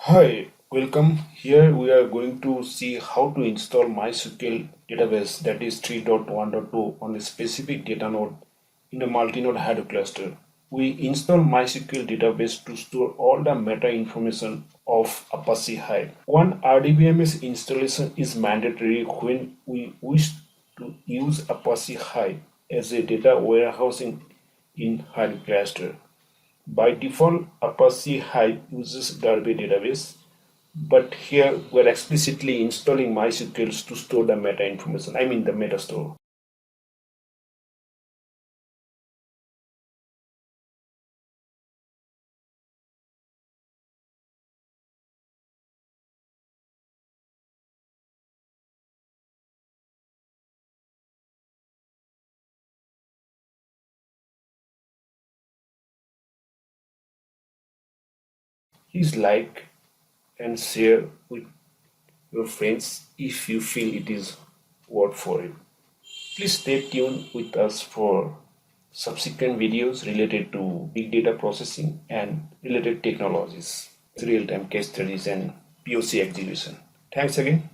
Hi, welcome. Here we are going to see how to install MySQL database that is 3.1.2 on a specific data node in a multi-node Hadoop cluster. We install MySQL database to store all the meta information of Apache Hive. One RDBMS installation is mandatory when we wish to use Apache Hive as a data warehousing in Hadoop cluster. By default, Apache Hive uses Derby database, but here we're explicitly installing MySQL to store the meta information, I mean the metastore. Please like and share with your friends if you feel it is worth for it. Please stay tuned with us for subsequent videos related to big data processing and related technologies, real-time case studies and POC execution. Thanks again.